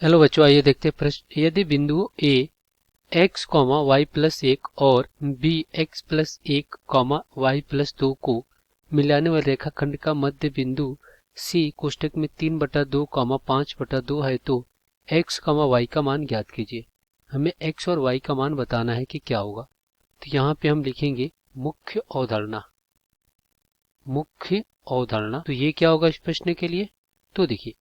Hello बच्चों, आइए देखते हैं प्रश्न। यदि बिंदु ए x कॉमा वाई प्लस एक और b x प्लस एक कॉमा वाई प्लस दो को मिलाने वाले रेखाखंड का मध्य बिंदु c कोष्टक में 3/2 कॉमा 5/2 है तो x कॉमा वाई का मान ज्ञात कीजिए। हमें x और y का मान बताना है कि क्या होगा। तो यहाँ पे हम लिखेंगे मुख्य अवधारणा। मुख्य अवधारणा, तो ये क्या होगा इस प्रश्न के लिए। तो देखिए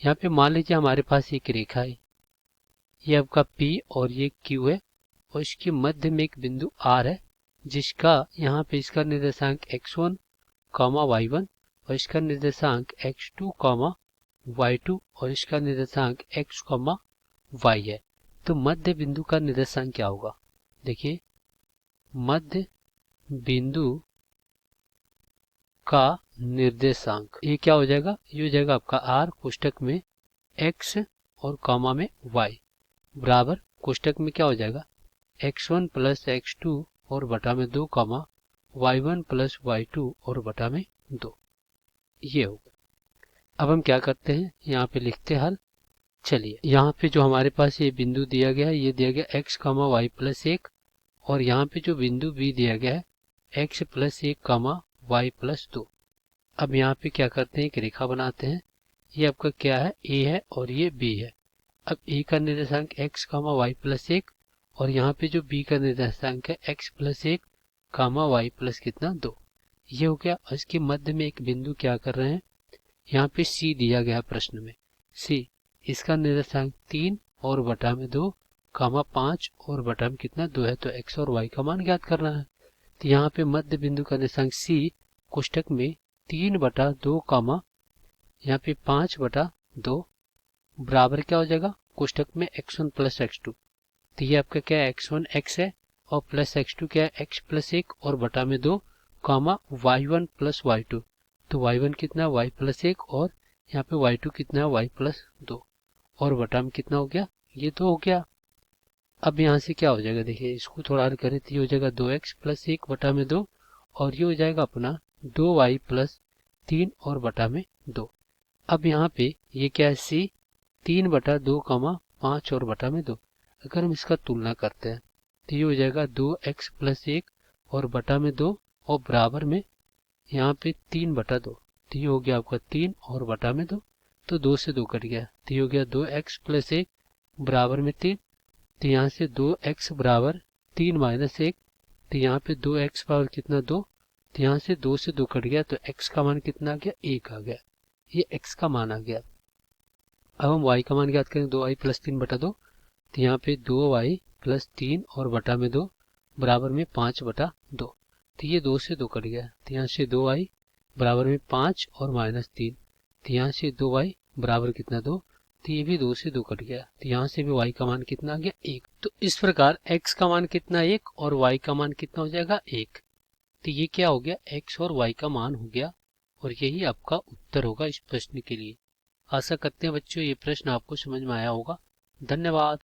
यहाँ पे मान लीजिए हमारे पास एक रेखा है, ये आपका P और ये Q है और इसके मध्य में एक बिंदु R है जिसका यहाँ पे इसका निर्देशांक x1 y1 और इसका निर्देशांक x2 y2 और इसका निर्देशांक x y है। तो मध्य बिंदु का निर्देशांक क्या होगा। देखिए मध्य बिंदु का निर्देशांक ये क्या हो जाएगा, ये हो जाएगा आपका R कोष्टक में x और कॉमा में y बराबर कोष्टक में क्या हो जाएगा x1 प्लस x2 और बटा में 2 कॉमा y1 प्लस y2 और बटा में 2। ये होगा। अब हम क्या करते हैं, यहाँ पे लिखते हल। चलिए यहाँ पे जो हमारे पास ये बिंदु दिया गया है, ये दिया गया x कॉमा वाई प्लस एक और यहाँ पे जो बिंदु b दिया गया है x प्लस एक कॉमा वाई प्लस दो। अब यहाँ पे क्या करते हैं, एक रेखा बनाते हैं। ये आपका क्या है, a है और ये b है। अब a का निर्देशांक x कामा वाई प्लस एक और यहाँ पे जो b का निर्देशांक है x प्लस एक कामा वाई प्लस कितना 2। ये हो गया। और इसके मध्य में एक बिंदु क्या कर रहे हैं, यहाँ पे c दिया गया प्रश्न में c, इसका निर्देशांक 3 और बटा में 2 कामा 5 और बटा में कितना 2 है। तो x और y का मान ज्ञात करना है। तो यहाँ पे मध्य बिंदु का निर्देशांक c कोष्टक में 3/2 कामा यहाँ पे 5/2 बराबर क्या हो जाएगा कोष्टक में x1 प्लस x2। तो ये आपका क्या है, x1 x है और प्लस x2 क्या है x प्लस एक और बटा में 2 कामा y1 प्लस y2। तो y1 कितना y प्लस एक और यहाँ पे y2 कितना है y प्लस 2 और बटा में कितना हो गया, ये 2 हो गया। अब यहाँ से क्या हो जाएगा, देखिए इसको थोड़ा हल करें तो ये हो जाएगा 2x प्लस एक बटा में 2 और ये हो जाएगा अपना 2y प्लस 3 और बटा में 2। अब यहाँ पे ये क्या है c 3/2 कामा 5 और बटा में 2। अगर हम इसका तुलना करते हैं तो ये हो जाएगा 2x प्लस एक और बटा में 2 और बराबर में यहाँ पे 3/2। तो ये हो गया आपका 3 और बटा में 2। तो 2 से 2 कट गया तो ये हो गया 2x प्लस एक बराबर में 3। तो यहाँ से 2x बराबर 3 माइनस 1। तो यहाँ पे 2x बराबर कितना 2। तो यहाँ से 2 से 2 कट गया तो x का मान कितना आ गया, 1 आ गया। ये x का मान आ गया। अब हम y का मान ज्ञात करेंगे 2y प्लस 3/2। तो यहाँ पे 2y प्लस 3 और बटा में 2 बराबर में 5/2। तो ये 2 से 2 कट गया तो यहाँ से 2y बराबर में 5 और माइनस 3। तो यहाँ से 2y बराबर कितना 2। तो ये भी 2 से 2 कट गया तो यहाँ से भी y का मान कितना आ गया 1। तो इस प्रकार x का मान कितना 1 और y का मान कितना हो जाएगा 1। तो ये क्या हो गया, x और y का मान हो गया और यही आपका उत्तर होगा इस प्रश्न के लिए। आशा करते हैं बच्चों ये प्रश्न आपको समझ में आया होगा। धन्यवाद।